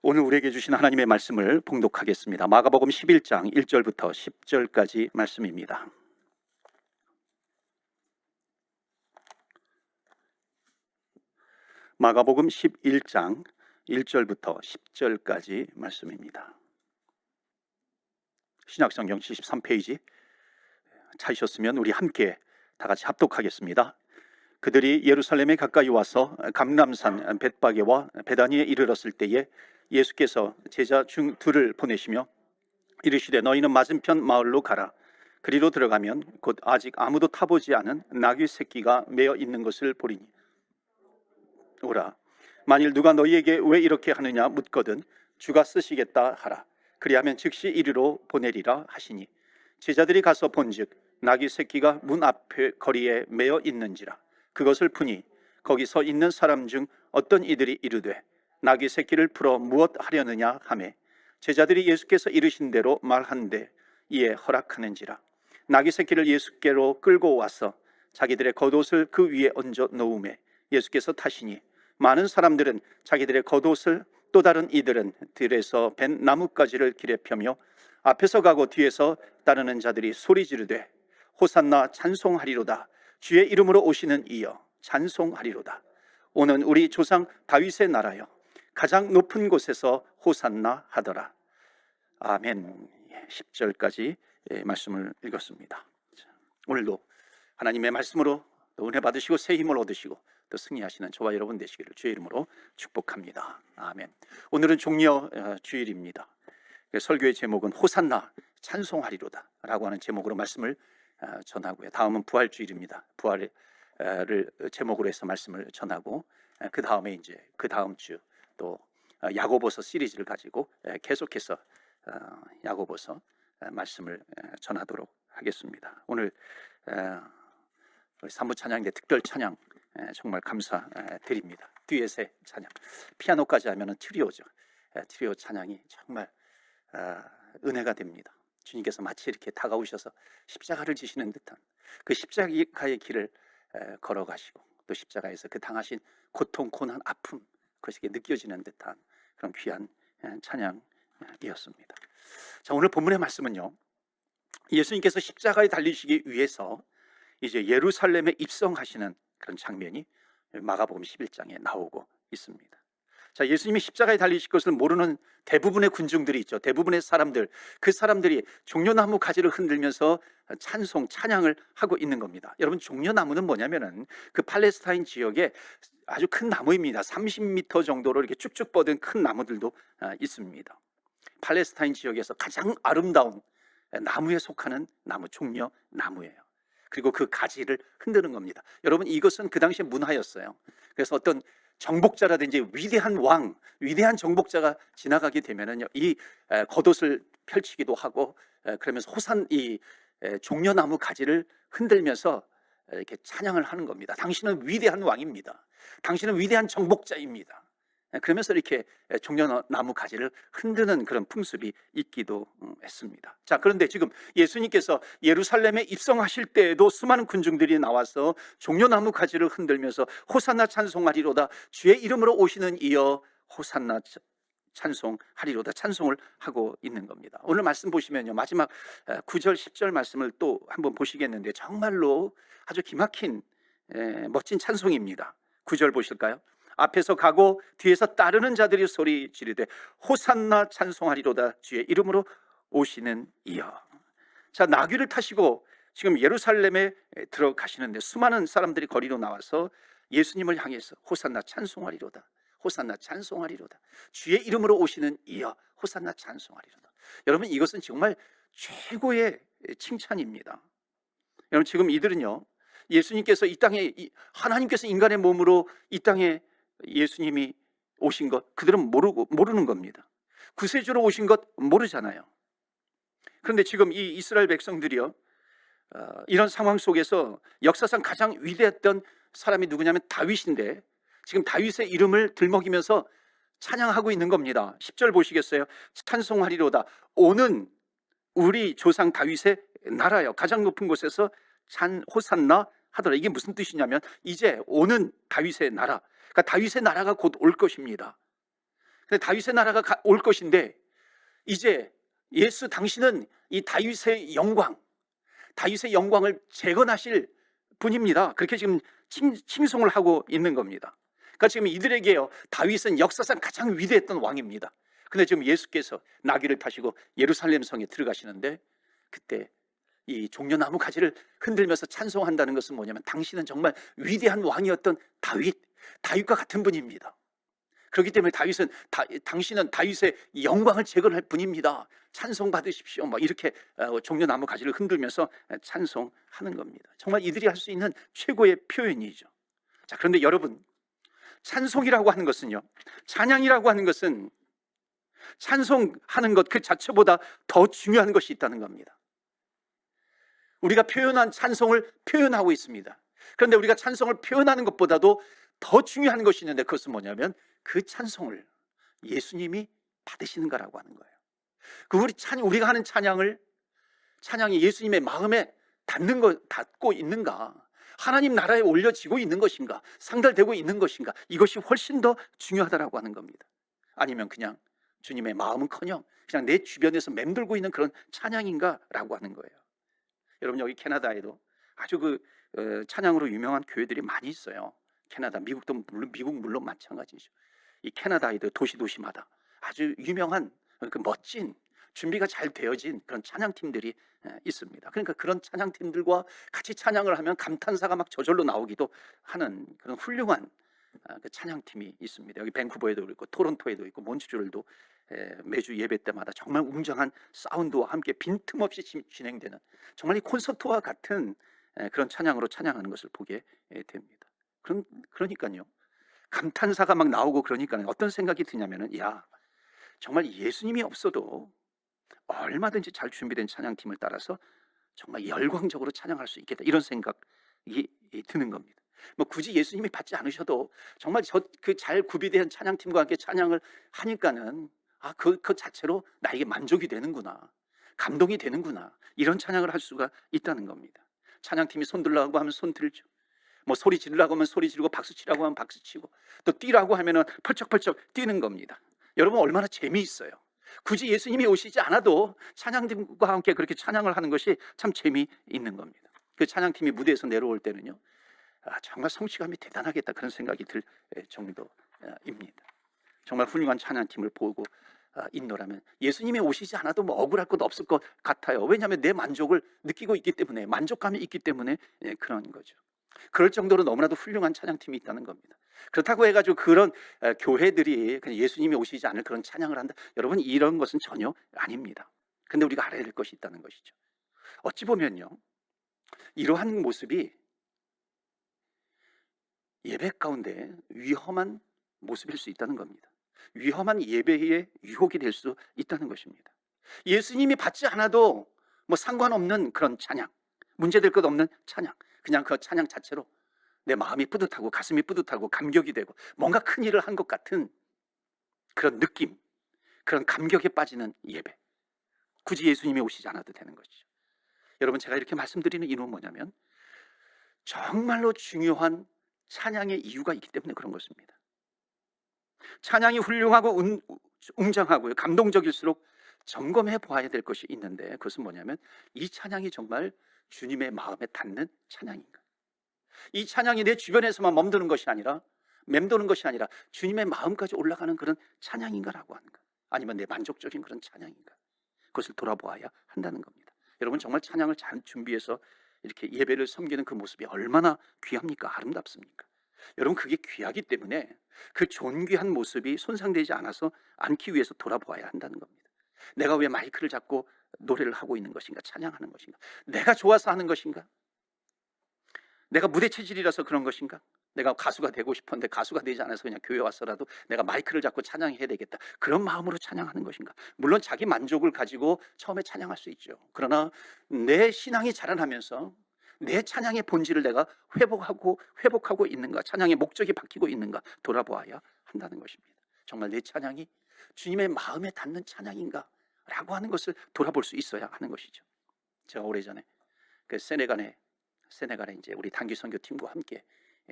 오늘 우리에게 주신 하나님의 말씀을 봉독하겠습니다. 마가복음 11장 1절부터 10절까지 말씀입니다. 마가복음 11장 1절부터 10절까지 말씀입니다. 신약성경 73페이지 찾으셨으면 우리 함께 다 같이 합독하겠습니다. 그들이 예루살렘에 가까이 와서 감람산 벳바게와 베다니에 이르렀을 때에 예수께서 제자 중 둘을 보내시며 이르시되 너희는 맞은편 마을로 가라. 그리로 들어가면 곧 아직 아무도 타보지 않은 나귀 새끼가 매어 있는 것을 보리니 오라. 만일 누가 너희에게 왜 이렇게 하느냐 묻거든 주가 쓰시겠다 하라. 그리하면 즉시 이리로 보내리라 하시니 제자들이 가서 본즉 나귀 새끼가 문 앞에 거리에 매어 있는지라. 그것을 푸니 거기 서 있는 사람 중 어떤 이들이 이르되 나귀 새끼를 풀어 무엇 하려느냐 하매 제자들이 예수께서 이르신 대로 말한데 이에 허락하는지라. 나귀 새끼를 예수께로 끌고 와서 자기들의 겉옷을 그 위에 얹어 놓음에 예수께서 타시니 많은 사람들은 자기들의 겉옷을 또 다른 이들은 들에서 벤 나뭇가지를 길에 펴며 앞에서 가고 뒤에서 따르는 자들이 소리 지르되 호산나 찬송하리로다. 주의 이름으로 오시는 이여 찬송하리로다. 오는 우리 조상 다윗의 나라여 가장 높은 곳에서 호산나 하더라. 아멘. 10절까지 말씀을 읽었습니다. 오늘도 하나님의 말씀으로 은혜 받으시고 새 힘을 얻으시고 또 승리하시는 저와 여러분 되시기를 주의 이름으로 축복합니다. 아멘. 오늘은 종려 주일입니다. 설교의 제목은 호산나 찬송하리로다 라고 하는 제목으로 말씀을 전하고요. 다음은 부활주일입니다. 부활을 제목으로 해서 말씀을 전하고 그 다음에 이제 그 다음 주 또 야고보서 시리즈를 가지고 계속해서 야고보서 말씀을 전하도록 하겠습니다. 오늘 사무 찬양인데 특별 찬양 정말 감사드립니다. 듀엣의 찬양, 피아노까지 하면은 트리오죠. 트리오 찬양이 정말 은혜가 됩니다. 주님께서 마치 이렇게 다가오셔서 십자가를 지시는 듯한 그 십자가의 길을 걸어가시고 또 십자가에서 그 당하신 고통, 고난, 아픔 그것이 느껴지는 듯한 그런 귀한 찬양이었습니다. 자, 오늘 본문의 말씀은요, 예수님께서 십자가에 달리시기 위해서 이제 예루살렘에 입성하시는 그런 장면이 마가복음 11장에 나오고 있습니다. 자, 예수님이 십자가에 달리실 것을 모르는 대부분의 군중들이 있죠. 대부분의 사람들, 그 사람들이 종려나무 가지를 흔들면서 찬송, 찬양을 하고 있는 겁니다. 여러분, 종려나무는 뭐냐면은 그 팔레스타인 지역에 아주 큰 나무입니다. 30m 정도로 이렇게 쭉쭉 뻗은 큰 나무들도 있습니다. 팔레스타인 지역에서 가장 아름다운 나무에 속하는 나무, 종려나무예요. 그리고 그 가지를 흔드는 겁니다. 여러분, 이것은 그 당시의 문화였어요. 그래서 어떤 정복자라든지 위대한 왕, 위대한 정복자가 지나가게 되면은요, 이 겉옷을 펼치기도 하고 그러면서 이 종려나무 가지를 흔들면서 이렇게 찬양을 하는 겁니다. 당신은 위대한 왕입니다. 당신은 위대한 정복자입니다. 그러면서 이렇게 종려나무 가지를 흔드는 그런 풍습이 있기도 했습니다. 자, 그런데 지금 예수님께서 예루살렘에 입성하실 때에도 수많은 군중들이 나와서 종려나무 가지를 흔들면서 호산나 찬송하리로다. 주의 이름으로 오시는 이여 호산나 찬송하리로다. 찬송을 하고 있는 겁니다. 오늘 말씀 보시면요, 마지막 9절 10절 말씀을 또 한번 보시겠는데 정말로 아주 기막힌 멋진 찬송입니다. 9절 보실까요? 앞에서 가고 뒤에서 따르는 자들이 소리 지르되 호산나 찬송하리로다. 주의 이름으로 오시는 이여. 자, 나귀를 타시고 지금 예루살렘에 들어가시는데 수많은 사람들이 거리로 나와서 예수님을 향해서 호산나 찬송하리로다. 호산나 찬송하리로다. 주의 이름으로 오시는 이여. 호산나 찬송하리로다. 여러분, 이것은 정말 최고의 칭찬입니다. 여러분, 지금 이들은요, 예수님께서 이 땅에, 하나님께서 인간의 몸으로 이 땅에 예수님이 오신 것 그들은 모르는 겁니다. 구세주로 오신 것 모르잖아요. 그런데 지금 이 이스라엘 백성들이요, 이런 상황 속에서 역사상 가장 위대했던 사람이 누구냐면 다윗인데 지금 다윗의 이름을 들먹이면서 찬양하고 있는 겁니다. 10절 보시겠어요? 찬송하리로다. 오는 우리 조상 다윗의 나라여 가장 높은 곳에서 호산나 하더라. 이게 무슨 뜻이냐면 이제 오는 다윗의 나라, 그러니까 다윗의 나라가 곧 올 것입니다. 근데 다윗의 나라가 올 것인데 이제 예수 당신은 이 다윗의 영광을 재건하실 분입니다. 그렇게 지금 칭송을 하고 있는 겁니다. 그러니까 지금 이들에게요, 다윗은 역사상 가장 위대했던 왕입니다. 근데 지금 예수께서 나귀를 타시고 예루살렘 성에 들어가시는데 그때 이 종려나무 가지를 흔들면서 찬송한다는 것은 뭐냐면 당신은 정말 위대한 왕이었던 다윗과 같은 분입니다. 그렇기 때문에 당신은 다윗의 영광을 재건할 분입니다. 찬송 받으십시오. 막 이렇게 종려나무 가지를 흔들면서 찬송하는 겁니다. 정말 이들이 할 수 있는 최고의 표현이죠. 자, 그런데 여러분, 찬송이라고 하는 것은요, 찬양이라고 하는 것은 찬송하는 것 그 자체보다 더 중요한 것이 있다는 겁니다. 우리가 표현한 찬송을 표현하고 있습니다. 그런데 우리가 찬송을 표현하는 것보다도 더 중요한 것이 있는데 그것은 뭐냐면 그 찬송을 예수님이 받으시는 거라고 하는 거예요. 우리가 하는 찬양이 예수님의 마음에 닿고 있는가, 하나님 나라에 올려지고 있는 것인가, 상달되고 있는 것인가, 이것이 훨씬 더 중요하다라고 하는 겁니다. 아니면 그냥 주님의 마음은커녕 그냥 내 주변에서 맴돌고 있는 그런 찬양인가라고 하는 거예요. 여러분, 여기 캐나다에도 아주 찬양으로 유명한 교회들이 많이 있어요. 캐나다, 미국도 미국 물론 마찬가지죠. 이 캐나다에도 도시마다 아주 유명한 멋진 준비가 잘 되어진 그런 찬양팀들이 있습니다. 그러니까 그런 찬양팀들과 같이 찬양을 하면 감탄사가 막 저절로 나오기도 하는 그런 훌륭한 그 찬양팀이 있습니다. 여기 밴쿠버에도 있고 토론토에도 있고 몬트리올도 매주 예배 때마다 정말 웅장한 사운드와 함께 빈틈없이 진행되는 정말 이 콘서트와 같은 그런 찬양으로 찬양하는 것을 보게 됩니다. 그러니까요, 감탄사가 막 나오고 그러니까 어떤 생각이 드냐면은, 야, 정말 예수님이 없어도 얼마든지 잘 준비된 찬양팀을 따라서 정말 열광적으로 찬양할 수 있겠다, 이런 생각이 드는 겁니다. 뭐 굳이 예수님이 받지 않으셔도 정말 그 잘 구비된 찬양팀과 함께 찬양을 하니까는 그 자체로 나에게 만족이 되는구나, 감동이 되는구나, 이런 찬양을 할 수가 있다는 겁니다. 찬양팀이 손 들라고 하면 손 들죠. 뭐 소리 지르라고 하면 소리 지르고, 박수 치라고 하면 박수 치고, 또 뛰라고 하면은 펄쩍펄쩍 뛰는 겁니다. 여러분, 얼마나 재미있어요. 굳이 예수님이 오시지 않아도 찬양팀과 함께 그렇게 찬양을 하는 것이 참 재미있는 겁니다. 그 찬양팀이 무대에서 내려올 때는요, 정말 성취감이 대단하겠다, 그런 생각이 들 정도입니다. 정말 훌륭한 찬양팀을 보고 있노라면 예수님이 오시지 않아도 뭐 억울할 것도 없을 것 같아요. 왜냐하면 내 만족을 느끼고 있기 때문에, 만족감이 있기 때문에 그런 거죠. 그럴 정도로 너무나도 훌륭한 찬양팀이 있다는 겁니다. 그렇다고 해가지고 그런 교회들이 그냥 예수님이 오시지 않을 그런 찬양을 한다, 여러분, 이런 것은 전혀 아닙니다. 근데 우리가 알아야 될 것이 있다는 것이죠. 어찌 보면요, 이러한 모습이 예배 가운데 위험한 모습일 수 있다는 겁니다. 위험한 예배의 유혹이 될 수 있다는 것입니다. 예수님이 받지 않아도 뭐 상관없는 그런 찬양, 문제될 것 없는 찬양, 그냥 그 찬양 자체로 내 마음이 뿌듯하고 가슴이 뿌듯하고 감격이 되고 뭔가 큰 일을 한 것 같은 그런 느낌, 그런 감격에 빠지는 예배, 굳이 예수님이 오시지 않아도 되는 것이죠. 여러분, 제가 이렇게 말씀드리는 이유는 뭐냐면 정말로 중요한 찬양의 이유가 있기 때문에 그런 것입니다. 찬양이 훌륭하고 웅장하고요, 감동적일수록 점검해 보아야 될 것이 있는데, 그것은 뭐냐면 이 찬양이 정말 주님의 마음에 닿는 찬양인가, 이 찬양이 내 주변에서만 맴도는 것이 아니라 주님의 마음까지 올라가는 그런 찬양인가라고 하는 것, 아니면 내 만족적인 그런 찬양인가, 그것을 돌아보아야 한다는 겁니다. 여러분, 정말 찬양을 잘 준비해서 이렇게 예배를 섬기는 그 모습이 얼마나 귀합니까? 아름답습니까? 여러분, 그게 귀하기 때문에 그 존귀한 모습이 손상되지 않기 위해서 돌아보아야 한다는 겁니다. 내가 왜 마이크를 잡고 노래를 하고 있는 것인가, 찬양하는 것인가, 내가 좋아서 하는 것인가, 내가 무대 체질이라서 그런 것인가, 내가 가수가 되고 싶었는데 가수가 되지 않아서 그냥 교회 와서라도 내가 마이크를 잡고 찬양해야 되겠다, 그런 마음으로 찬양하는 것인가. 물론 자기 만족을 가지고 처음에 찬양할 수 있죠. 그러나 내 신앙이 자라나면서 내 찬양의 본질을 내가 회복하고 있는가, 찬양의 목적이 바뀌고 있는가 돌아보아야 한다는 것입니다. 정말 내 찬양이 주님의 마음에 닿는 찬양인가 라고 하는 것을 돌아볼 수 있어야 하는 것이죠. 제가 오래전에 그 세네갈에 이제 우리 단기 선교팀과 함께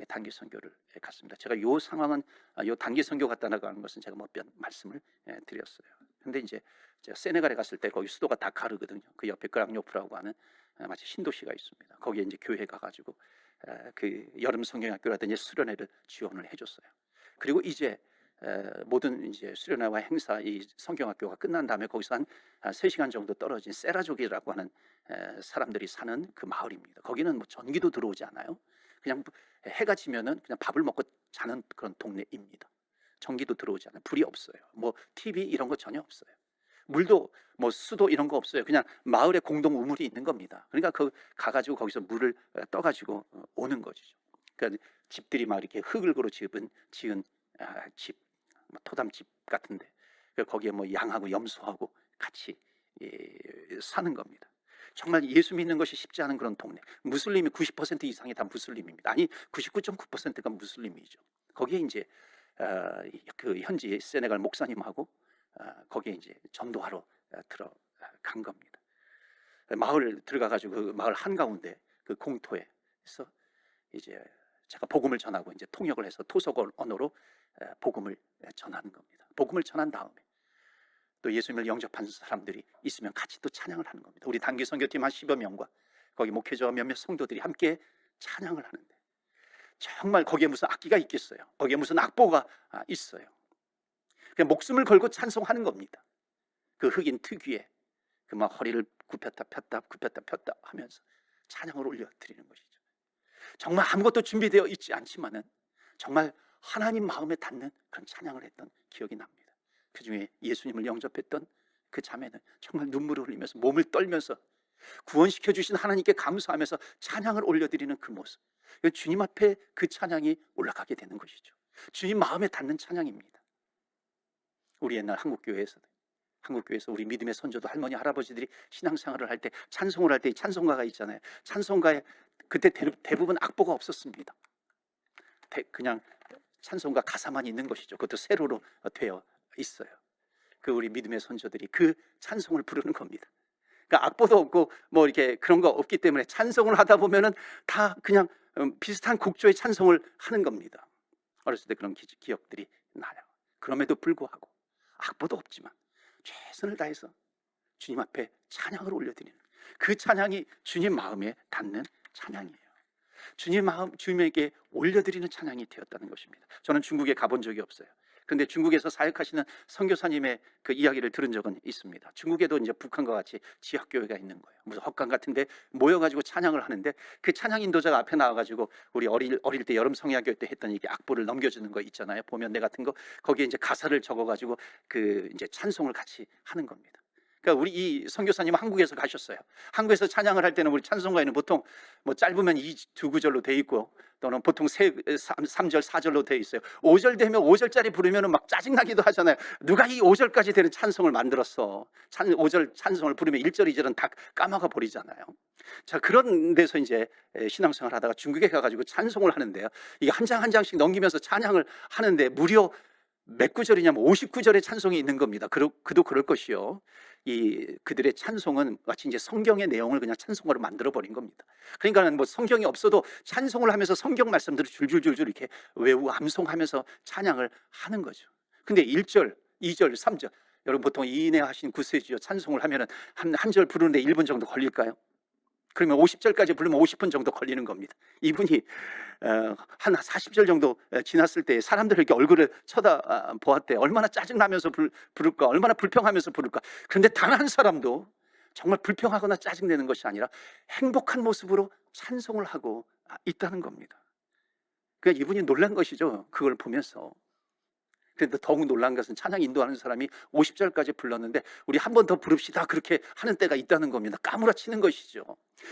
단기 선교를 갔습니다. 제가 요 상황은 요 단기 선교 갔다 나가는 것은 제가 몇 번 말씀을 드렸어요. 근데 이제 제가 세네갈에 갔을 때 거기 수도가 다카르거든요. 그 옆에 그랑요프라고 하는 마치 신도시가 있습니다. 거기에 이제 교회 가가지고 그 여름 성경학교라든지 수련회를 지원을 해줬어요. 그리고 이제 모든 이제 수련회와 행사, 이 성경학교가 끝난 다음에 거기서 한 3시간 정도 떨어진 세라족이라고 하는 사람들이 사는 그 마을입니다. 거기는 뭐 전기도 들어오지 않아요. 그냥 해가 지면은 그냥 밥을 먹고 자는 그런 동네입니다. 전기도 들어오지 않아요. 불이 없어요. 뭐 TV 이런 거 전혀 없어요. 물도 뭐 수도 이런 거 없어요. 그냥 마을에 공동 우물이 있는 겁니다. 그러니까 그 가가지고 거기서 물을 떠가지고 오는 것이죠. 그러니까 집들이 막 이렇게 흙을 고로 지은 집, 뭐 토담집 같은데 거기에 뭐 양하고 염소하고 같이 사는 겁니다. 정말 예수 믿는 것이 쉽지 않은 그런 동네. 무슬림이 90% 이상이 다 무슬림입니다. 아니 99.9%가 무슬림이죠. 거기에 이제 그 현지 세네갈 목사님하고 거기에 이제 전도하러 들어간 겁니다. 마을 들어가가지고 그 마을 한가운데 그 공터에서 이제 제가 복음을 전하고 이제 통역을 해서 토속 언어로 복음을 전하는 겁니다. 복음을 전한 다음에 또 예수님을 영접한 사람들이 있으면 같이 또 찬양을 하는 겁니다. 우리 단기 선교팀 한 10여 명과 거기 목회자와 몇몇 성도들이 함께 찬양을 하는데 정말 거기에 무슨 악기가 있겠어요? 거기에 무슨 악보가 있어요? 그냥 목숨을 걸고 찬송하는 겁니다. 그 흑인 특유의 그 막 허리를 굽혔다 폈다 굽혔다 폈다 하면서 찬양을 올려드리는 것이죠. 정말 아무것도 준비되어 있지 않지만은 정말 하나님 마음에 닿는 그런 찬양을 했던 기억이 납니다. 그 중에 예수님을 영접했던 그 자매는 정말 눈물을 흘리면서 몸을 떨면서 구원시켜 주신 하나님께 감사하면서 찬양을 올려드리는 그 모습, 주님 앞에 그 찬양이 올라가게 되는 것이죠. 주님 마음에 닿는 찬양입니다. 우리 옛날 한국교회에서 우리 믿음의 선조도 할머니 할아버지들이 신앙생활을 할 때 찬송을 할 때 찬송가가 있잖아요. 찬송가에 그때 대부분 악보가 없었습니다. 그냥 찬송가 가사만 있는 것이죠. 그것도 세로로 되어 있어요. 그 우리 믿음의 선조들이 그 찬송을 부르는 겁니다. 그러니까 악보도 없고 뭐 이렇게 그런 거 없기 때문에 찬송을 하다 보면은 다 그냥 비슷한 곡조의 찬송을 하는 겁니다. 어렸을 때 그런 기억들이 나요. 그럼에도 불구하고 악보도 없지만 최선을 다해서 주님 앞에 찬양을 올려드리는 그 찬양이 주님 마음에 닿는 찬양이에요. 주님에게 올려드리는 찬양이 되었다는 것입니다. 저는 중국에 가본 적이 없어요. 그런데 중국에서 사역하시는 선교사님의 그 이야기를 들은 적은 있습니다. 중국에도 이제 북한과 같이 지학교회가 있는 거예요. 무슨 헛간 같은데 모여가지고 찬양을 하는데 그 찬양 인도자가 앞에 나와가지고 우리 어릴 때 여름 성야교 때 했던 이게 악보를 넘겨주는 거 있잖아요. 보면대 같은 거 거기에 이제 가사를 적어가지고 그 이제 찬송을 같이 하는 겁니다. 그러니까 우리 이 선교사님은 한국에서 가셨어요. 한국에서 찬양을 할 때는 우리 찬송가에는 보통 뭐 짧으면 2구절로 돼 있고 또는 보통 3절 4절로 돼 있어요. 5절 되면 5절짜리 부르면 막 짜증나기도 하잖아요. 누가 이 5절까지 되는 찬송을 만들었어. 5절 찬송을 부르면 1절 2절은 다 까먹어 버리잖아요. 자, 그런 데서 이제 신앙생활 하다가 중국에 가가지고 찬송을 하는데요. 이게 한 장 한 장씩 넘기면서 찬양을 하는데 무려 몇 구절이냐면 59절의 찬송이 있는 겁니다. 그도 그럴 것이요. 그들의 찬송은 마치 이제 성경의 내용을 그냥 찬송가로 만들어 버린 겁니다. 그러니까 뭐 성경이 없어도 찬송을 하면서 성경 말씀들을 줄줄줄줄 이렇게 외우고 암송하면서 찬양을 하는 거죠. 근데 1절, 2절, 3절 여러분 보통 이인하신 구세주여 찬송을 하면은 한 절 부르는데 1분 정도 걸릴까요? 그러면 50절까지 부르면 50분 정도 걸리는 겁니다. 이분이 한 40절 정도 지났을 때 사람들을 이렇게 얼굴을 쳐다보았대. 얼마나 짜증나면서 부를까, 얼마나 불평하면서 부를까. 그런데 단 한 사람도 정말 불평하거나 짜증내는 것이 아니라 행복한 모습으로 찬송을 하고 있다는 겁니다. 그러니까 이분이 놀란 것이죠. 그걸 보면서. 근데 더욱 놀란 것은 찬양 인도하는 사람이 50절까지 불렀는데 우리 한 번 더 부릅시다 그렇게 하는 때가 있다는 겁니다. 까무라치는 것이죠.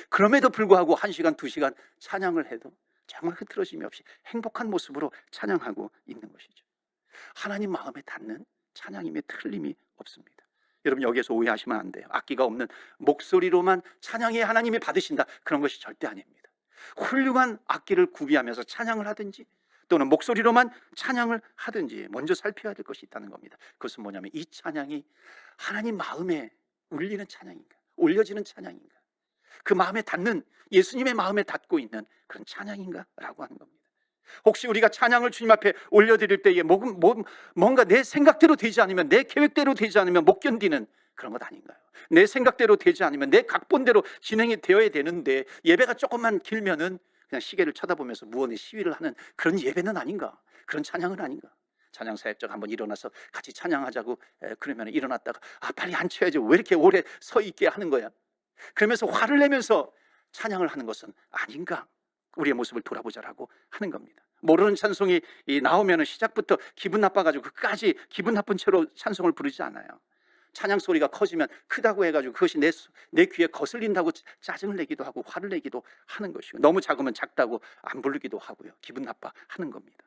그럼에도 불구하고 1시간 2시간 찬양을 해도 정말 흐트러짐이 없이 행복한 모습으로 찬양하고 있는 것이죠. 하나님 마음에 닿는 찬양임에 틀림이 없습니다. 여러분 여기에서 오해하시면 안 돼요. 악기가 없는 목소리로만 찬양해 하나님이 받으신다 그런 것이 절대 아닙니다. 훌륭한 악기를 구비하면서 찬양을 하든지 또는 목소리로만 찬양을 하든지 먼저 살펴야 될 것이 있다는 겁니다. 그것은 뭐냐면 이 찬양이 하나님 마음에 울리는 찬양인가, 올려지는 찬양인가, 그 마음에 닿는 예수님의 마음에 닿고 있는 그런 찬양인가 라고 하는 겁니다. 혹시 우리가 찬양을 주님 앞에 올려드릴 때에 뭔가 내 생각대로 되지 않으면, 내 계획대로 되지 않으면 못 견디는 그런 것 아닌가요? 내 생각대로 되지 않으면 내 각본대로 진행이 되어야 되는데 예배가 조금만 길면은 그냥 시계를 쳐다보면서 무언의 시위를 하는 그런 예배는 아닌가? 그런 찬양은 아닌가? 찬양 사역자가 한번 일어나서 같이 찬양하자고 그러면 일어났다가 빨리 앉혀야지, 왜 이렇게 오래 서 있게 하는 거야? 그러면서 화를 내면서 찬양을 하는 것은 아닌가? 우리의 모습을 돌아보자라고 하는 겁니다. 모르는 찬송이 나오면 시작부터 기분 나빠가지고 끝까지 기분 나쁜 채로 찬송을 부르지 않아요. 찬양 소리가 커지면 크다고 해가지고 그것이 내 귀에 거슬린다고 짜증을 내기도 하고 화를 내기도 하는 것이고, 너무 작으면 작다고 안 부르기도 하고요. 기분 나빠하는 겁니다.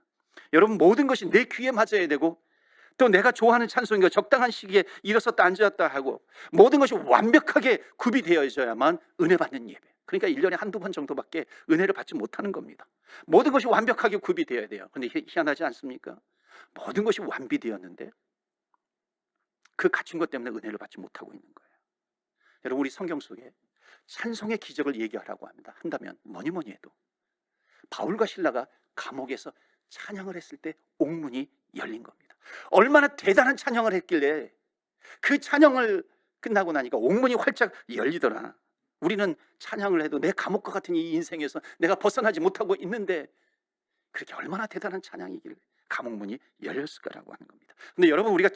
여러분, 모든 것이 내 귀에 맞아야 되고, 또 내가 좋아하는 찬송인가 적당한 시기에 일어섰다 앉았다 하고, 모든 것이 완벽하게 구비되어져야만 은혜 받는 예배. 그러니까 1년에 한두 번 정도밖에 은혜를 받지 못하는 겁니다. 모든 것이 완벽하게 구비되어야 돼요. 그런데 희한하지 않습니까? 모든 것이 완비되었는데 그 갖춘 것 때문에 은혜를 받지 못하고 있는 거예요. 여러분, 우리 성경 속에 찬송의 기적을 얘기하라고 한다면 뭐니 해도 바울과 실라가 감옥에서 찬양을 했을 때 옥문이 열린 겁니다. 얼마나 대단한 찬양을 했길래 그 찬양을 끝나고 나니까 옥문이 활짝 열리더라. 우리는 찬양을 해도 내 감옥과 같은 이 인생에서 내가 벗어나지 못하고 있는데 그렇게 얼마나 대단한 찬양이길래 감옥문이 열렸을까라고 하는 겁니다. 근데 여러분, 우리가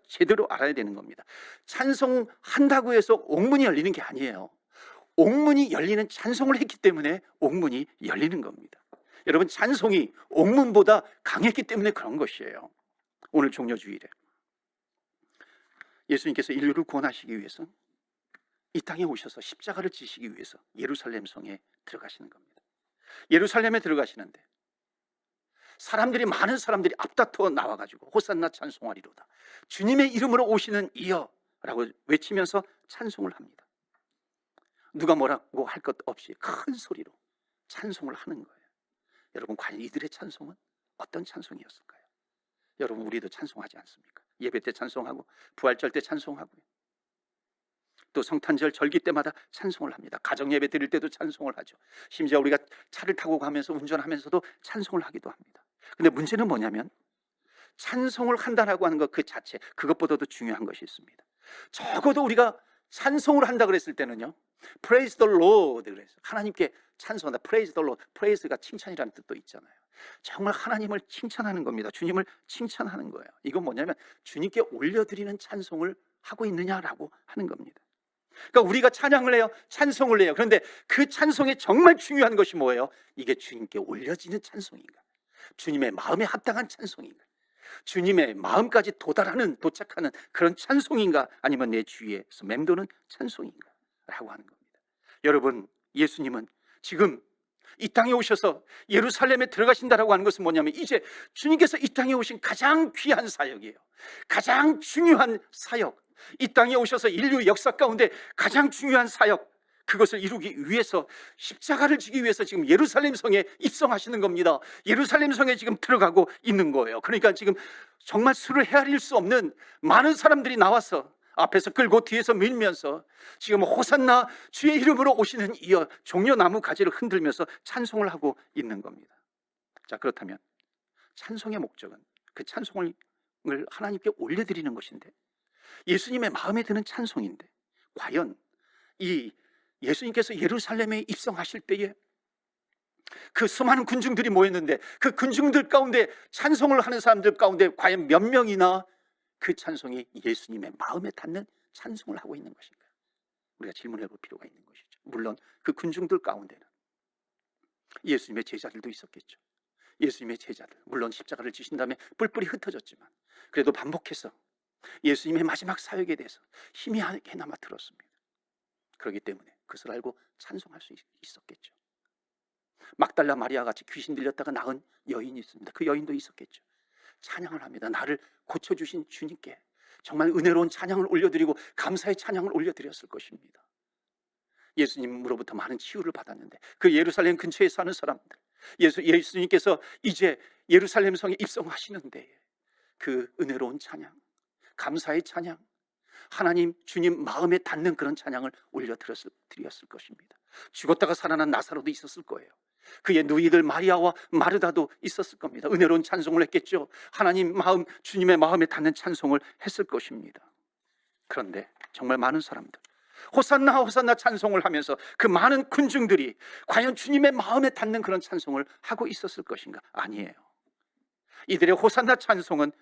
제대로 알아야 되는 겁니다. 찬송한다고 해서 옥문이 열리는 게 아니에요. 옥문이 열리는 찬송을 했기 때문에 옥문이 열리는 겁니다. 여러분, 찬송이 옥문보다 강했기 때문에 그런 것이에요. 오늘 종려주일에 예수님께서 인류를 구원하시기 위해서 이 땅에 오셔서 십자가를 지시기 위해서 예루살렘 성에 들어가시는 겁니다. 예루살렘에 들어가시는데 많은 사람들이 앞다투어 나와가지고 호산나 찬송하리로다, 주님의 이름으로 오시는 이여 라고 외치면서 찬송을 합니다. 누가 뭐라고 할 것 없이 큰 소리로 찬송을 하는 거예요. 여러분, 과연 이들의 찬송은 어떤 찬송이었을까요? 여러분, 우리도 찬송하지 않습니까? 예배 때 찬송하고, 부활절 때 찬송하고요. 또 성탄절 절기 때마다 찬송을 합니다. 가정 예배 드릴 때도 찬송을 하죠. 심지어 우리가 차를 타고 가면서 운전하면서도 찬송을 하기도 합니다. 근데 문제는 뭐냐면 찬송을 한다라고 하는 것 그 자체, 그것보다도 중요한 것이 있습니다. 적어도 우리가 찬송을 한다 그랬을 때는요, Praise the Lord 그래서 하나님께 찬송한다. Praise the Lord. Praise가 칭찬이라는 뜻도 있잖아요. 정말 하나님을 칭찬하는 겁니다. 주님을 칭찬하는 거예요. 이건 뭐냐면 주님께 올려드리는 찬송을 하고 있느냐라고 하는 겁니다. 그러니까 우리가 찬양을 해요, 찬송을 해요. 그런데 그 찬송에 정말 중요한 것이 뭐예요? 이게 주님께 올려지는 찬송인가? 주님의 마음에 합당한 찬송인가? 주님의 마음까지 도착하는 그런 찬송인가? 아니면 내 주위에서 맴도는 찬송인가? 라고 하는 겁니다. 여러분, 예수님은 지금 이 땅에 오셔서 예루살렘에 들어가신다라고 하는 것은 뭐냐면 이제 주님께서 이 땅에 오신 가장 귀한 사역이에요. 가장 중요한 사역, 이 땅에 오셔서 인류 역사 가운데 가장 중요한 사역, 그것을 이루기 위해서 십자가를 지기 위해서 지금 예루살렘 성에 입성하시는 겁니다. 예루살렘 성에 지금 들어가고 있는 거예요. 그러니까 지금 정말 수를 헤아릴 수 없는 많은 사람들이 나와서 앞에서 끌고 뒤에서 밀면서 지금 호산나 주의 이름으로 오시는 이여 종려나무 가지를 흔들면서 찬송을 하고 있는 겁니다. 자, 그렇다면 찬송의 목적은 그 찬송을 하나님께 올려드리는 것인데, 예수님의 마음에 드는 찬송인데, 과연 이 예수님께서 예루살렘에 입성하실 때에 그 수많은 군중들이 모였는데 그 군중들 가운데 찬송을 하는 사람들 가운데 과연 몇 명이나 그 찬송이 예수님의 마음에 닿는 찬송을 하고 있는 것인가? 우리가 질문해 볼 필요가 있는 것이죠. 물론 그 군중들 가운데는 예수님의 제자들도 있었겠죠. 예수님의 제자들, 물론 십자가를 지신 다음에 뿔뿔이 흩어졌지만 그래도 반복해서 예수님의 마지막 사역에 대해서 희미하게나마 들었습니다. 그렇기 때문에 그것을 알고 찬송할 수 있었겠죠. 막달라 마리아 같이 귀신 들렸다가 나은 여인이 있습니다. 그 여인도 있었겠죠. 찬양을 합니다. 나를 고쳐주신 주님께 정말 은혜로운 찬양을 올려드리고 감사의 찬양을 올려드렸을 것입니다. 예수님으로부터 많은 치유를 받았는데 그 예루살렘 근처에 사는 사람들, 예수님께서 이제 예루살렘 성에 입성하시는데 그 은혜로운 찬양, 감사의 찬양, 하나님 주님 마음에 닿는 그런 찬양을 올려드렸을 것입니다. 죽었다가 살아난 나사로도 있었을 거예요. 그의 누이들 마리아와 마르다도 있었을 겁니다. 은혜로운 찬송을 했겠죠. 하나님 마음, 주님의 마음에 닿는 찬송을 했을 것입니다. 그런데 정말 많은 사람들 호산나 호산나 찬송을 하면서 그 많은 군중들이 과연 주님의 마음에 닿는 그런 찬송을 하고 있었을 것인가? 아니에요. 이들의 호산나 찬송은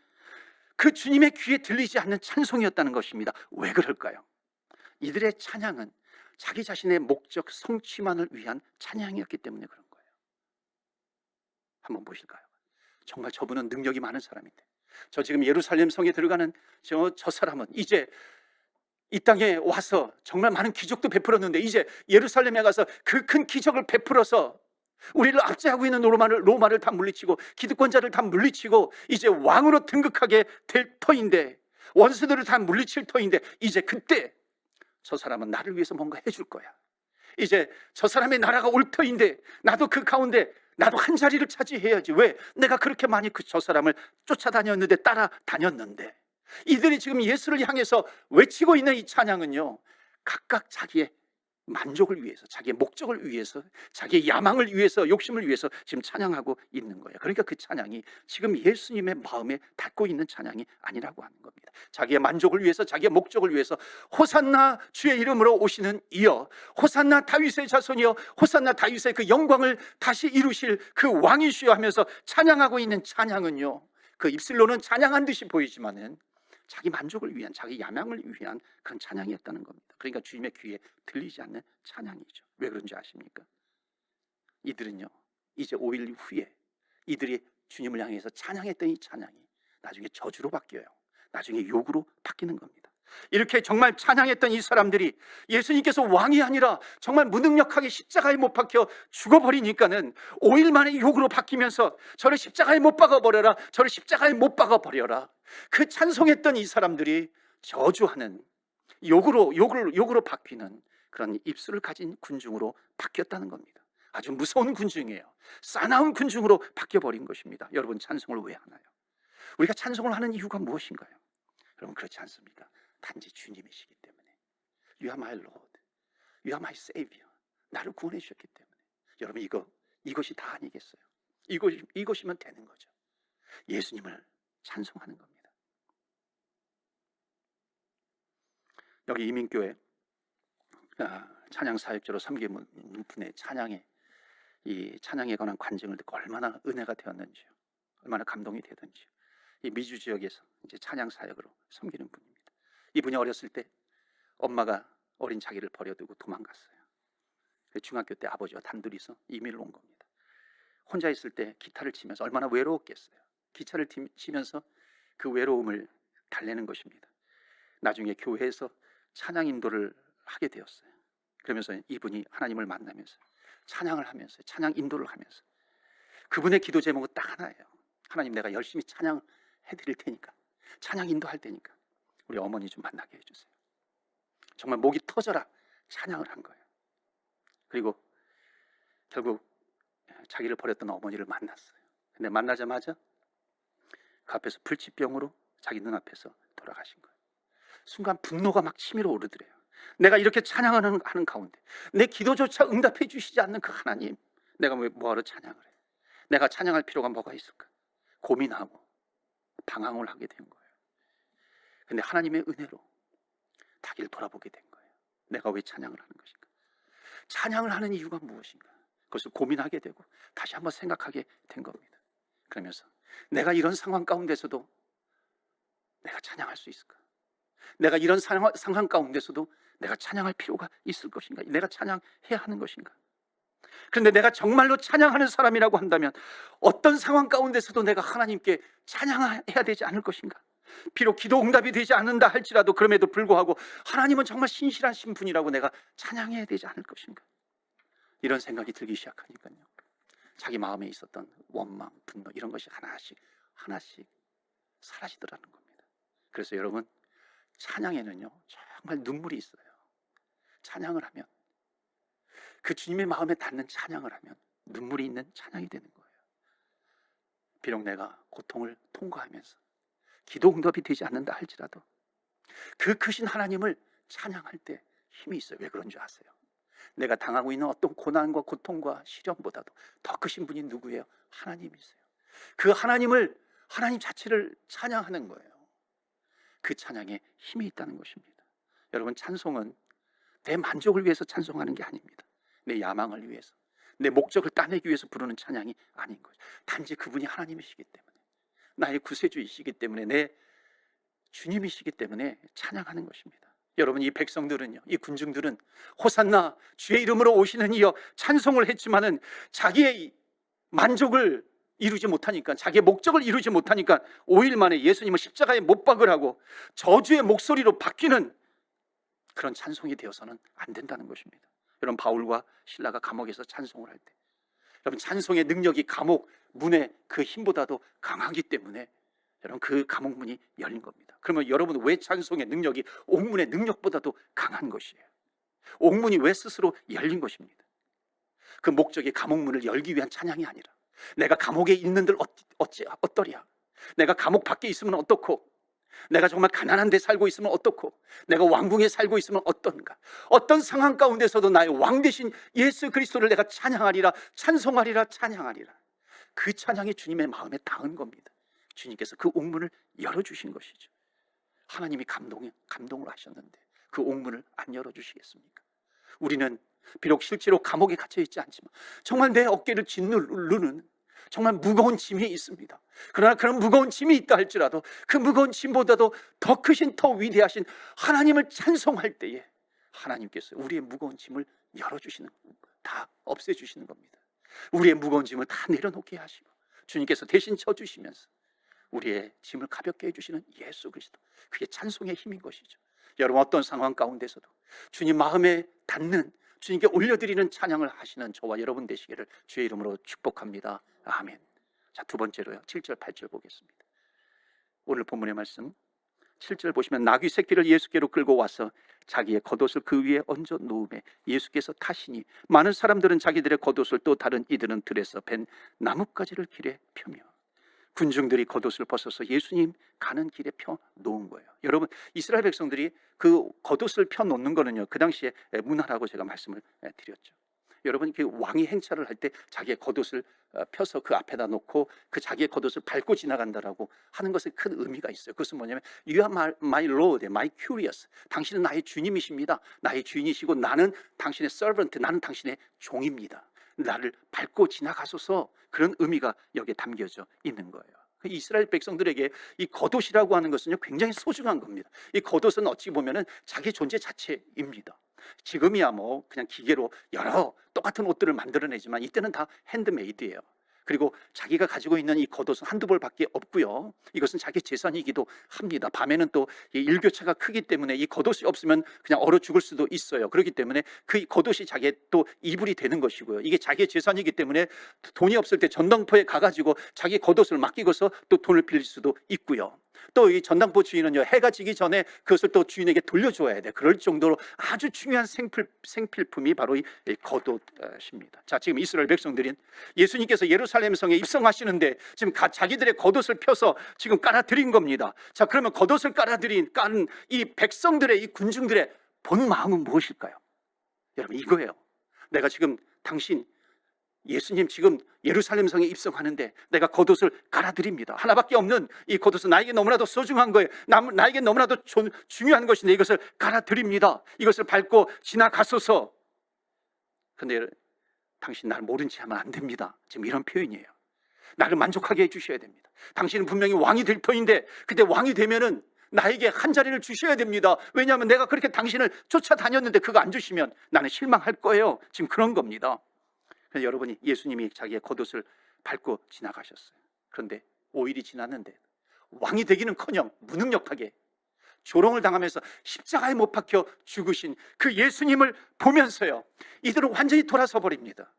그 주님의 귀에 들리지 않는 찬송이었다는 것입니다. 왜 그럴까요? 이들의 찬양은 자기 자신의 목적 성취만을 위한 찬양이었기 때문에 그런 거예요. 한번 보실까요? 정말 저분은 능력이 많은 사람인데, 저 지금 예루살렘 성에 들어가는 저 사람은 이제 이 땅에 와서 정말 많은 기적도 베풀었는데, 이제 예루살렘에 가서 그 큰 기적을 베풀어서 우리를 압제하고 있는 로마를 다 물리치고 기득권자를 다 물리치고 이제 왕으로 등극하게 될 터인데, 원수들을 다 물리칠 터인데, 이제 그때 저 사람은 나를 위해서 뭔가 해줄 거야. 이제 저 사람의 나라가 올 터인데 나도 그 가운데 나도 한 자리를 차지해야지. 왜? 내가 그렇게 많이 저 사람을 쫓아다녔는데, 따라다녔는데. 이들이 지금 예수를 향해서 외치고 있는 이 찬양은요, 각각 자기의 만족을 위해서, 자기의 목적을 위해서, 자기의 야망을 위해서, 욕심을 위해서 지금 찬양하고 있는 거예요. 그러니까 그 찬양이 지금 예수님의 마음에 닿고 있는 찬양이 아니라고 하는 겁니다. 자기의 만족을 위해서, 자기의 목적을 위해서 호산나 주의 이름으로 오시는 이여, 호산나 다윗의 자손이여, 호산나 다윗의 그 영광을 다시 이루실 그 왕이시여 하면서 찬양하고 있는 찬양은요, 그 입술로는 찬양한 듯이 보이지만은 자기 만족을 위한, 자기 야망을 위한 그런 찬양이었다는 겁니다. 그러니까 주님의 귀에 들리지 않는 찬양이죠. 왜 그런지 아십니까? 이들은요, 이제 5일 후에 이들이 주님을 향해서 찬양했던 이 찬양이 나중에 저주로 바뀌어요. 나중에 욕으로 바뀌는 겁니다. 이렇게 정말 찬양했던 이 사람들이 예수님께서 왕이 아니라 정말 무능력하게 십자가에 못 박혀 죽어버리니까는 5일 만에 욕으로 바뀌면서 저를 십자가에 못 박아버려라, 저를 십자가에 못 박아버려라. 그 찬송했던 이 사람들이 저주하는, 욕으로 바뀌는 그런 입술을 가진 군중으로 바뀌었다는 겁니다. 아주 무서운 군중이에요. 싸나운 군중으로 바뀌어버린 것입니다. 여러분, 찬송을 왜 하나요? 우리가 찬송을 하는 이유가 무엇인가요? 여러분, 그렇지 않습니까? 단지 주님이시기 때문에. You are my Lord, You are my Savior. 나를 구원해 주셨기 때문에. 여러분, 이것이 다 아니겠어요? 이것이면 되는 거죠. 예수님을 찬송하는 겁니다. 여기 이민교회 찬양 사역자로 섬기는 분의 이 찬양에 관한 관증을 듣고 얼마나 은혜가 되었는지요, 얼마나 감동이 되든지요. 이 미주 지역에서 이제 찬양 사역으로 섬기는 분입니다. 이분이 어렸을 때 엄마가 어린 자기를 버려두고 도망갔어요. 중학교 때 아버지와 단둘이서 이민을 온 겁니다. 혼자 있을 때 기타를 치면서 얼마나 외로웠겠어요. 기타를 치면서 그 외로움을 달래는 것입니다. 나중에 교회에서 찬양 인도를 하게 되었어요. 그러면서 이분이 하나님을 만나면서 찬양을 하면서, 찬양 인도를 하면서 그분의 기도 제목은 딱 하나예요. 하나님, 내가 열심히 찬양해드릴 테니까, 찬양 인도할 테니까 우리 어머니 좀 만나게 해주세요. 정말 목이 터져라 찬양을 한 거예요. 그리고 결국 자기를 버렸던 어머니를 만났어요. 근데 만나자마자 그 앞에서 불치병으로 자기 눈앞에서 돌아가신 거예요. 순간 분노가 막 치밀어 오르더래요. 내가 이렇게 찬양하는 가운데 내 기도조차 응답해 주시지 않는 그 하나님, 내가 뭐하러 찬양을 해? 내가 찬양할 필요가 뭐가 있을까? 고민하고 방황을 하게 된 거예요. 근데 하나님의 은혜로 자기를 돌아보게 된 거예요. 내가 왜 찬양을 하는 것인가? 찬양을 하는 이유가 무엇인가? 그것을 고민하게 되고 다시 한번 생각하게 된 겁니다. 그러면서 내가 이런 상황 가운데서도 내가 찬양할 수 있을까? 내가 이런 상황 가운데서도 내가 찬양할 필요가 있을 것인가? 내가 찬양해야 하는 것인가? 그런데 내가 정말로 찬양하는 사람이라고 한다면 어떤 상황 가운데서도 내가 하나님께 찬양해야 되지 않을 것인가? 비록 기도 응답이 되지 않는다 할지라도 그럼에도 불구하고 하나님은 정말 신실하신 분이라고 내가 찬양해야 되지 않을 것인가? 이런 생각이 들기 시작하니까요, 자기 마음에 있었던 원망, 분노 이런 것이 하나씩 사라지더라는 겁니다. 그래서 여러분, 찬양에는요 정말 눈물이 있어요. 찬양을 하면, 그 주님의 마음에 닿는 찬양을 하면 눈물이 있는 찬양이 되는 거예요. 비록 내가 고통을 통과하면서 기도 응답이 되지 않는다 할지라도 그 크신 하나님을 찬양할 때 힘이 있어요. 왜 그런 줄 아세요? 내가 당하고 있는 어떤 고난과 고통과 시련보다도 더 크신 분이 누구예요? 하나님이세요. 그 하나님 자체를 찬양하는 거예요. 그 찬양에 힘이 있다는 것입니다. 여러분, 찬송은 내 만족을 위해서 찬송하는 게 아닙니다. 내 야망을 위해서, 내 목적을 따내기 위해서 부르는 찬양이 아닌 거죠. 단지 그분이 하나님이시기 때문에, 나의 구세주이시기 때문에, 내 주님이시기 때문에 찬양하는 것입니다. 여러분, 이 백성들은요, 이 군중들은 호산나 주의 이름으로 오시는 이여 찬송을 했지만은 자기의 만족을 이루지 못하니까, 자기의 목적을 이루지 못하니까 5일 만에 예수님을 십자가에 못 박으라고 저주의 목소리로 바뀌는 그런 찬송이 되어서는 안 된다는 것입니다. 여러분, 바울과 실라가 감옥에서 찬송을 할 때, 여러분, 찬송의 능력이 감옥 문의 그 힘보다도 강하기 때문에 여러분, 그 감옥 문이 열린 겁니다. 그러면 여러분, 왜 찬송의 능력이 옥문의 능력보다도 강한 것이에요? 옥문이 왜 스스로 열린 것입니다? 그 목적이 감옥 문을 열기 위한 찬양이 아니라, 내가 감옥에 있는들 어떠랴, 내가 감옥 밖에 있으면 어떻고, 내가 정말 가난한 데 살고 있으면 어떻고, 내가 왕궁에 살고 있으면 어떤가, 어떤 상황 가운데서도 나의 왕 대신 예수 그리스도를 내가 찬양하리라, 찬송하리라, 찬양하리라. 그 찬양이 주님의 마음에 닿은 겁니다. 주님께서 그 옥문을 열어주신 것이죠. 하나님이 감동을 하셨는데 그 옥문을 안 열어주시겠습니까? 우리는 비록 실제로 감옥에 갇혀 있지 않지만 정말 내 어깨를 짓누르는 정말 무거운 짐이 있습니다. 그러나 그런 무거운 짐이 있다 할지라도 그 무거운 짐보다도 더 크신, 더 위대하신 하나님을 찬송할 때에 하나님께서 우리의 무거운 짐을 열어주시는, 다 없애주시는 겁니다. 우리의 무거운 짐을 다 내려놓게 하시고 주님께서 대신 져주시면서 우리의 짐을 가볍게 해주시는 예수 그리스도, 그게 찬송의 힘인 것이죠. 여러분, 어떤 상황 가운데서도 주님 마음에 닿는, 주님께 올려드리는 찬양을 하시는 저와 여러분 되시기를 주의 이름으로 축복합니다. 아멘. 자, 두 번째로요, 7절 8절 보겠습니다. 오늘 본문의 말씀 7절 보시면, 나귀 새끼를 예수께로 끌고 와서 자기의 겉옷을 그 위에 얹어 놓음에 예수께서 타시니 많은 사람들은 자기들의 겉옷을, 또 다른 이들은 들에서 벤 나뭇가지를 길에 펴며, 군중들이 겉옷을 벗어서 예수님 가는 길에 펴 놓은 거예요. 여러분, 이스라엘 백성들이 그 겉옷을 펴 놓는 거는요, 그 당시에 문화라고 제가 말씀을 드렸죠. 여러분, 그 왕이 행차를 할 때 자기의 겉옷을 펴서 그 앞에다 놓고 그 자기의 겉옷을 밟고 지나간다라고 하는 것에 큰 의미가 있어요. 그것은 뭐냐면, You are my Lord, my curious. 당신은 나의 주님이십니다. 나의 주인이시고 나는 당신의 servant, 나는 당신의 종입니다. 나를 밟고 지나가소서. 그런 의미가 여기에 담겨져 있는 거예요. 이스라엘 백성들에게 이 겉옷이라고 하는 것은요, 굉장히 소중한 겁니다. 이 겉옷은 어찌 보면은 자기 존재 자체입니다. 지금이야 뭐 그냥 기계로 여러 똑같은 옷들을 만들어내지만 이때는 다 핸드메이드예요. 그리고 자기가 가지고 있는 이 겉옷은 한두 벌밖에 없고요, 이것은 자기 재산이기도 합니다. 밤에는 또 이 일교차가 크기 때문에 이 겉옷이 없으면 그냥 얼어 죽을 수도 있어요. 그렇기 때문에 그 겉옷이 자기의 또 이불이 되는 것이고요, 이게 자기의 재산이기 때문에 돈이 없을 때 전당포에 가가지고 자기 겉옷을 맡기고서 또 돈을 빌릴 수도 있고요, 또 이 전당포 주인은요, 해가 지기 전에 그것을 또 주인에게 돌려줘야 돼. 그럴 정도로 아주 중요한 생필품이 바로 이 겉옷입니다. 자, 지금 이스라엘 백성들은 예수님께서 예루살렘 성에 입성하시는데 지금 자기들의 겉옷을 펴서 지금 깔아드린 겁니다. 자, 그러면 겉옷을 깐 이 백성들의, 이 군중들의 본 마음은 무엇일까요? 여러분, 이거예요. 내가 지금 당신 예수님 지금 예루살렘 성에 입성하는데 내가 겉옷을 갈아드립니다. 하나밖에 없는 이 겉옷은 나에게 너무나도 소중한 거예요. 나에게 너무나도 중요한 것인데 이것을 갈아드립니다. 이것을 밟고 지나가소서. 그런데 당신 나를 모른 체 하면 안 됩니다. 지금 이런 표현이에요. 나를 만족하게 해주셔야 됩니다. 당신은 분명히 왕이 될 터인데 그때 왕이 되면은 나에게 한 자리를 주셔야 됩니다. 왜냐하면 내가 그렇게 당신을 쫓아다녔는데 그거 안 주시면 나는 실망할 거예요. 지금 그런 겁니다. 그래서 여러분이, 예수님이 자기의 겉옷을 밟고 지나가셨어요. 그런데 5일이 지났는데 왕이 되기는커녕 무능력하게 조롱을 당하면서 십자가에 못 박혀 죽으신 그 예수님을 보면서요, 이들은 완전히 돌아서 버립니다.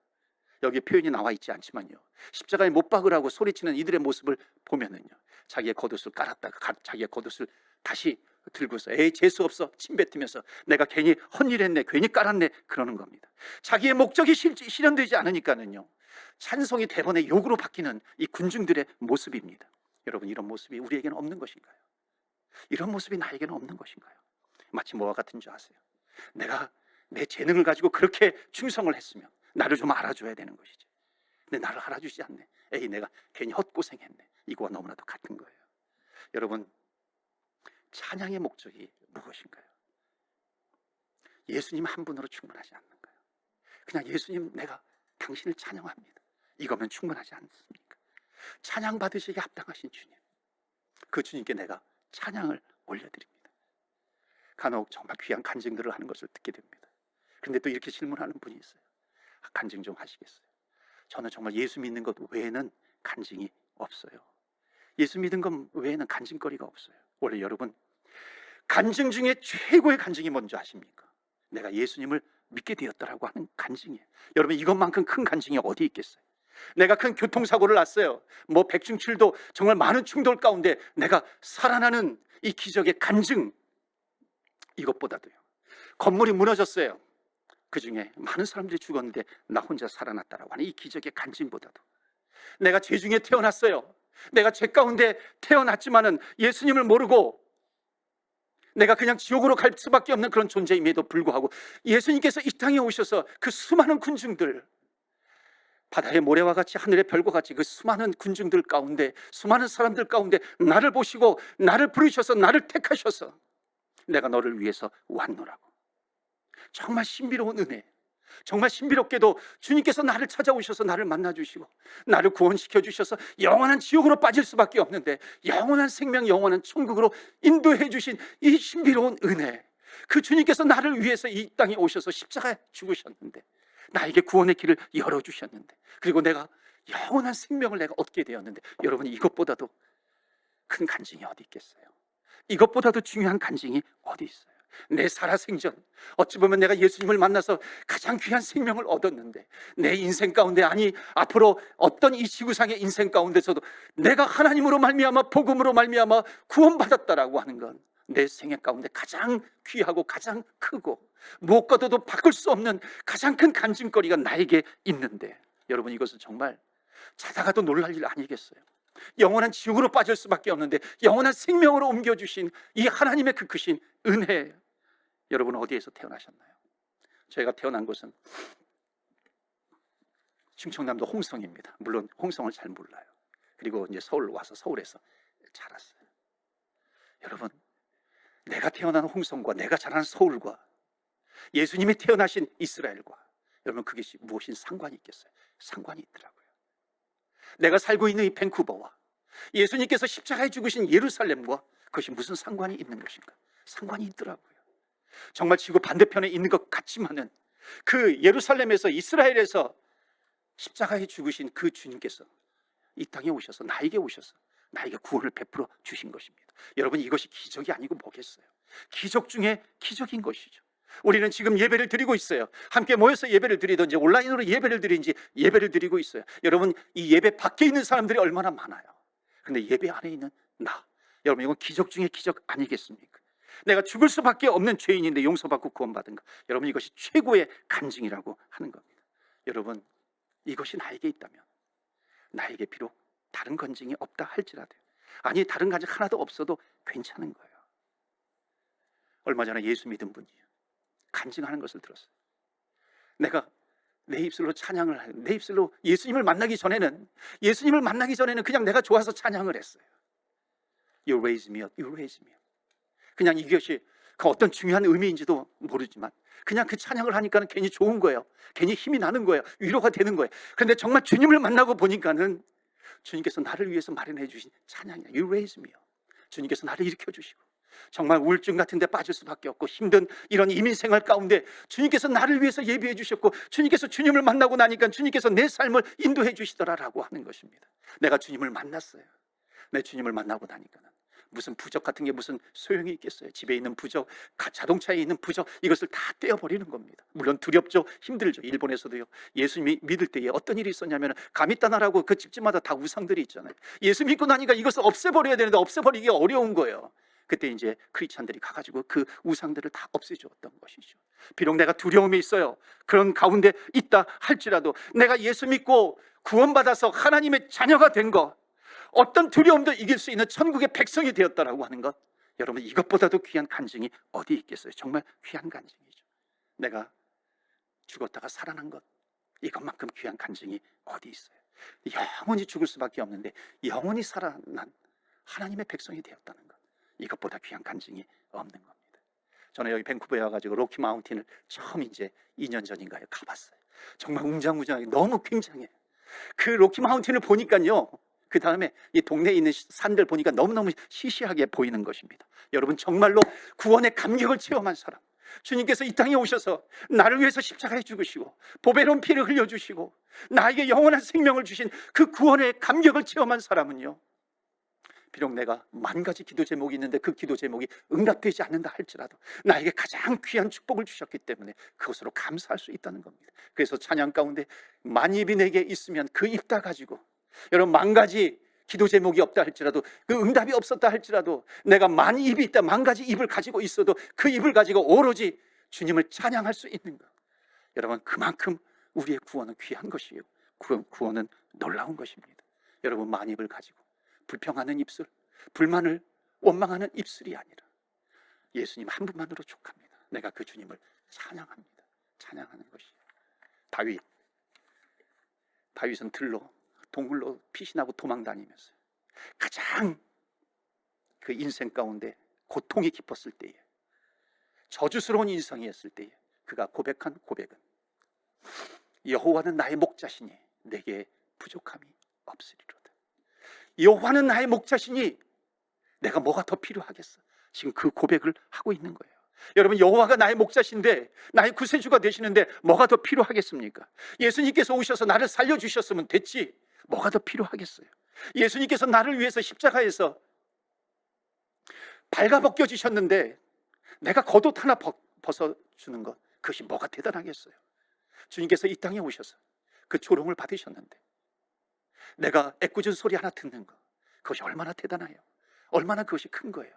여기 표현이 나와 있지 않지만요, 십자가에 못 박으라고 소리치는 이들의 모습을 보면은요, 자기의 겉옷을 깔았다가 자기의 겉옷을 다시 들고서 에이 재수 없어 침 뱉으면서 내가 괜히 헛일했네, 괜히 깔았네, 그러는 겁니다. 자기의 목적이 실현되지 않으니까는요, 찬송이 대번에 욕으로 바뀌는 이 군중들의 모습입니다. 여러분, 이런 모습이 우리에게는 없는 것인가요? 이런 모습이 나에게는 없는 것인가요? 마치 뭐와 같은 줄 아세요? 내가 내 재능을 가지고 그렇게 충성을 했으면 나를 좀 알아줘야 되는 것이지. 근데 나를 알아주지 않네. 에이, 내가 괜히 헛고생했네. 이거와 너무나도 같은 거예요. 여러분, 찬양의 목적이 무엇인가요? 예수님 한 분으로 충분하지 않는 거예요. 그냥 예수님, 내가 당신을 찬양합니다, 이거면 충분하지 않습니까? 찬양 받으시기에 합당하신 주님, 그 주님께 내가 찬양을 올려드립니다. 간혹 정말 귀한 간증들을 하는 것을 듣게 됩니다. 그런데 또 이렇게 질문하는 분이 있어요. 간증 좀 하시겠어요? 저는 정말 예수 믿는 것 외에는 간증이 없어요. 예수 믿은 것 외에는 간증거리가 없어요. 원래 여러분, 간증 중에 최고의 간증이 뭔지 아십니까? 내가 예수님을 믿게 되었다라고 하는 간증이에요. 여러분, 이것만큼 큰 간증이 어디 있겠어요? 내가 큰 교통사고를 났어요. 뭐 백중칠도 정말 많은 충돌 가운데 내가 살아나는 이 기적의 간증, 이것보다도요, 건물이 무너졌어요. 그 중에 많은 사람들이 죽었는데 나 혼자 살아났다라고 하는 이 기적의 간증보다도, 내가 죄 중에 태어났어요. 내가 죄 가운데 태어났지만은 예수님을 모르고 내가 그냥 지옥으로 갈 수밖에 없는 그런 존재임에도 불구하고 예수님께서 이 땅에 오셔서 그 수많은 군중들, 바다의 모래와 같이 하늘의 별과 같이 그 수많은 군중들 가운데, 수많은 사람들 가운데 나를 보시고 나를 부르셔서 나를 택하셔서 내가 너를 위해서 왔노라고. 정말 신비로운 은혜, 정말 신비롭게도 주님께서 나를 찾아오셔서 나를 만나주시고 나를 구원시켜 주셔서 영원한 지옥으로 빠질 수밖에 없는데 영원한 생명, 영원한 천국으로 인도해 주신 이 신비로운 은혜, 그 주님께서 나를 위해서 이 땅에 오셔서 십자가에 죽으셨는데 나에게 구원의 길을 열어주셨는데, 그리고 내가 영원한 생명을 내가 얻게 되었는데, 여러분, 이것보다도 큰 간증이 어디 있겠어요? 이것보다도 중요한 간증이 어디 있어요? 내 살아생전, 어찌 보면 내가 예수님을 만나서 가장 귀한 생명을 얻었는데, 내 인생 가운데, 아니 앞으로 어떤 이 지구상의 인생 가운데서도 내가 하나님으로 말미암아, 복음으로 말미암아 구원받았다라고 하는 건 내 생애 가운데 가장 귀하고 가장 크고 무엇과도 바꿀 수 없는 가장 큰 간증거리가 나에게 있는데, 여러분, 이것은 정말 자다가도 놀랄 일 아니겠어요? 영원한 지옥으로 빠질 수밖에 없는데 영원한 생명으로 옮겨주신 이 하나님의 그 크신 은혜, 여러분 어디에서 태어나셨나요? 저희가 태어난 곳은 충청남도 홍성입니다. 물론 홍성을 잘 몰라요. 그리고 이제 서울 와서 서울에서 자랐어요. 여러분, 내가 태어난 홍성과 내가 자란 서울과 예수님이 태어나신 이스라엘과, 여러분, 그것이 무엇인 상관이 있겠어요? 상관이 있더라고요. 내가 살고 있는 이 밴쿠버와 예수님께서 십자가에 죽으신 예루살렘과 그것이 무슨 상관이 있는 것인가? 상관이 있더라고요. 정말 지구 반대편에 있는 것 같지만은 그 예루살렘에서, 이스라엘에서 십자가에 죽으신 그 주님께서 이 땅에 오셔서 나에게 구원을 베풀어 주신 것입니다. 여러분, 이것이 기적이 아니고 뭐겠어요? 기적 중에 기적인 것이죠. 우리는 지금 예배를 드리고 있어요. 함께 모여서 예배를 드리든지 온라인으로 예배를 드리든지 예배를 드리고 있어요. 여러분, 이 예배 밖에 있는 사람들이 얼마나 많아요. 근데 예배 안에 있는 나, 여러분, 이건 기적 중에 기적 아니겠습니까? 내가 죽을 수밖에 없는 죄인인데 용서받고 구원받은 것, 여러분, 이것이 최고의 간증이라고 하는 겁니다. 여러분, 이것이 나에게 있다면, 나에게 비록 다른 간증이 없다 할지라도, 아니 다른 간증 하나도 없어도 괜찮은 거예요. 얼마 전에 예수 믿은 분이 간증하는 것을 들었어요. 내가 내 입술로 찬양을 하는, 내 입술로 예수님을 만나기 전에는 그냥 내가 좋아서 찬양을 했어요. You raise me up, you raise me up. 그냥 이것이 그 어떤 중요한 의미인지도 모르지만 그냥 그 찬양을 하니까는 괜히 좋은 거예요. 괜히 힘이 나는 거예요. 위로가 되는 거예요. 그런데 정말 주님을 만나고 보니까는 주님께서 나를 위해서 마련해 주신 찬양이야. You raise me up. 주님께서 나를 일으켜 주시고, 정말 우울증 같은 데 빠질 수밖에 없고 힘든 이런 이민생활 가운데 주님께서 나를 위해서 예비해 주셨고, 주님께서 주님을 만나고 나니까 주님께서 내 삶을 인도해 주시더라라고 하는 것입니다. 내가 주님을 만났어요. 내 주님을 만나고 나니까는 무슨 부적 같은 게 무슨 소용이 있겠어요? 집에 있는 부적, 자동차에 있는 부적, 이것을 다 떼어버리는 겁니다. 물론 두렵죠, 힘들죠. 일본에서도요, 예수 믿을 때에 어떤 일이 있었냐면 가미타나라고 그 집집마다 다 우상들이 있잖아요. 예수 믿고 나니까 이것을 없애버려야 되는데 없애버리기가 어려운 거예요. 그때 이제 크리스찬들이 가가지고 그 우상들을 다 없애주었던 것이죠. 비록 내가 두려움이 있어요, 그런 가운데 있다 할지라도 내가 예수 믿고 구원받아서 하나님의 자녀가 된 것, 어떤 두려움도 이길 수 있는 천국의 백성이 되었다라고 하는 것, 여러분, 이것보다도 귀한 간증이 어디 있겠어요? 정말 귀한 간증이죠. 내가 죽었다가 살아난 것, 이것만큼 귀한 간증이 어디 있어요? 영원히 죽을 수밖에 없는데 영원히 살아난 하나님의 백성이 되었다는 것, 이것보다 귀한 간증이 없는 겁니다. 저는 여기 밴쿠버에 와가지고 로키 마운틴을 처음 이제 2년 전인가요 가봤어요. 정말 웅장웅장하게 너무 굉장해요. 그 로키 마운틴을 보니까요, 그 다음에 이 동네에 있는 산들 보니까 너무너무 시시하게 보이는 것입니다. 여러분, 정말로 구원의 감격을 체험한 사람, 주님께서 이 땅에 오셔서 나를 위해서 십자가에 죽으시고 보배로운 피를 흘려주시고 나에게 영원한 생명을 주신 그 구원의 감격을 체험한 사람은요, 비록 내가 10,000가지 기도 제목이 있는데 그 기도 제목이 응답되지 않는다 할지라도 나에게 가장 귀한 축복을 주셨기 때문에 그것으로 감사할 수 있다는 겁니다. 그래서 찬양 가운데 만입이 내게 있으면 그 입 다 가지고, 여러분, 10,000가지 기도 제목이 없다 할지라도, 그 응답이 없었다 할지라도 내가 10,000입이 있다, 10,000가지 입을 가지고 있어도 그 입을 가지고 오로지 주님을 찬양할 수 있는 것, 여러분, 그만큼 우리의 구원은 귀한 것이에요. 구원은 놀라운 것입니다. 여러분, 만입을 가지고 불평하는 입술, 불만을 원망하는 입술이 아니라 예수님 한 분만으로 족합니다. 내가 그 주님을 찬양합니다. 찬양하는 것이에요. 다윗은 들로 동굴로 피신하고 도망다니면서 가장 그 인생 가운데 고통이 깊었을 때에, 저주스러운 인생이었을 때에 그가 고백한 고백은 여호와는 나의 목자시니 내게 부족함이 없으리로다. 여호와는 나의 목자시니 내가 뭐가 더 필요하겠어? 지금 그 고백을 하고 있는 거예요. 여러분, 여호와가 나의 목자신데, 나의 구세주가 되시는데 뭐가 더 필요하겠습니까? 예수님께서 오셔서 나를 살려주셨으면 됐지, 뭐가 더 필요하겠어요? 예수님께서 나를 위해서 십자가에서 발가벗겨지셨는데 내가 겉옷 하나 벗어주는 것, 그것이 뭐가 대단하겠어요? 주님께서 이 땅에 오셔서 그 조롱을 받으셨는데 내가 애꿎은 소리 하나 듣는 것, 그것이 얼마나 대단해요. 얼마나 그것이 큰 거예요.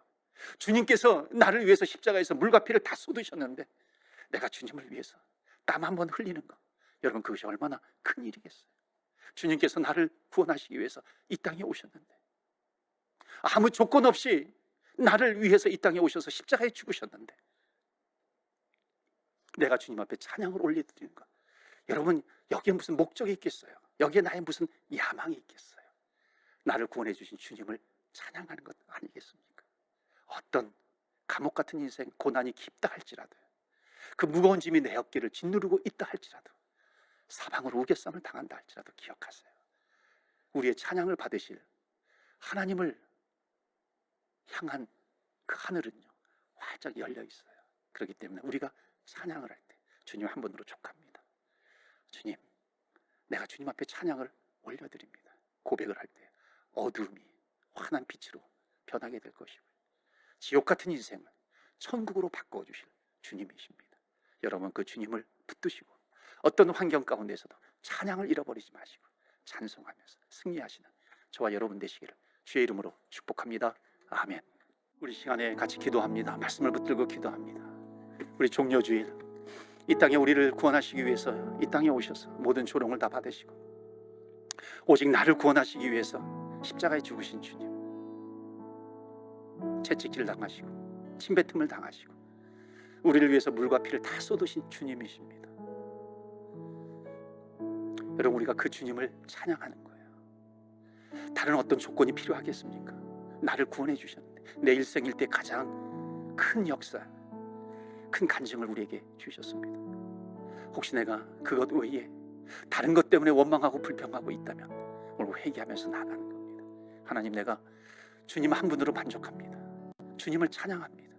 주님께서 나를 위해서 십자가에서 물과 피를 다 쏟으셨는데 내가 주님을 위해서 땀 한 번 흘리는 것, 여러분, 그것이 얼마나 큰 일이겠어요. 주님께서 나를 구원하시기 위해서 이 땅에 오셨는데, 아무 조건 없이 나를 위해서 이 땅에 오셔서 십자가에 죽으셨는데 내가 주님 앞에 찬양을 올려드리는 것, 여러분, 여기에 무슨 목적이 있겠어요? 여기에 나의 무슨 야망이 있겠어요? 나를 구원해 주신 주님을 찬양하는 것 아니겠습니까? 어떤 감옥 같은 인생, 고난이 깊다 할지라도, 그 무거운 짐이 내 어깨를 짓누르고 있다 할지라도, 사방으로 우겨쌈을 당한다 할지라도 기억하세요. 우리의 찬양을 받으실 하나님을 향한 그 하늘은요, 활짝 열려 있어요. 그렇기 때문에 우리가 찬양을 할 때 주님 한 분으로 족합니다. 주님, 내가 주님 앞에 찬양을 올려드립니다. 고백을 할 때 어두움이 환한 빛으로 변하게 될 것이고, 지옥 같은 인생을 천국으로 바꿔주실 주님이십니다. 여러분, 그 주님을 붙드시고 어떤 환경 가운데서도 찬양을 잃어버리지 마시고 찬송하면서 승리하시는 저와 여러분 되시기를 주의 이름으로 축복합니다. 아멘. 우리 시간에 같이 기도합니다. 말씀을 붙들고 기도합니다. 우리 종려주일, 이 땅에 우리를 구원하시기 위해서 이 땅에 오셔서 모든 조롱을 다 받으시고 오직 나를 구원하시기 위해서 십자가에 죽으신 주님, 채찍질 당하시고 침뱉음을 당하시고 우리를 위해서 물과 피를 다 쏟으신 주님이십니다. 여러분, 우리가 그 주님을 찬양하는 거예요. 다른 어떤 조건이 필요하겠습니까? 나를 구원해 주셨는데, 내 일생 일대 가장 큰 역사, 큰 간증을 우리에게 주셨습니다. 혹시 내가 그것 외에 다른 것 때문에 원망하고 불평하고 있다면 오늘 회개하면서 나가는 겁니다. 하나님, 내가 주님 한 분으로 만족합니다. 주님을 찬양합니다.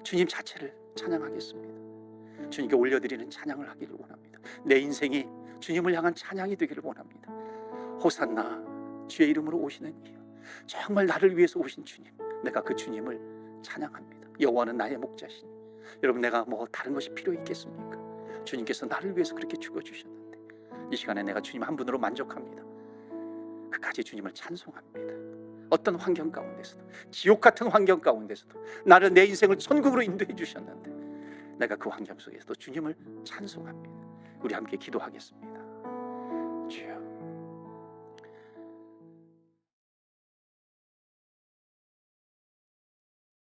주님 자체를 찬양하겠습니다. 주님께 올려드리는 찬양을 하기를 원합니다. 내 인생이 주님을 향한 찬양이 되기를 원합니다. 호산나, 주의 이름으로 오시는 이여, 정말 나를 위해서 오신 주님, 내가 그 주님을 찬양합니다. 여호와는 나의 목자시니. 여러분, 내가 뭐 다른 것이 필요 있겠습니까? 주님께서 나를 위해서 그렇게 죽어주셨는데 이 시간에 내가 주님 한 분으로 만족합니다. 그까지 주님을 찬송합니다. 어떤 환경 가운데서도, 지옥 같은 환경 가운데서도 나를, 내 인생을 천국으로 인도해 주셨는데 내가 그 환경 속에서도 주님을 찬송합니다. 우리 함께 기도하겠습니다. 주여,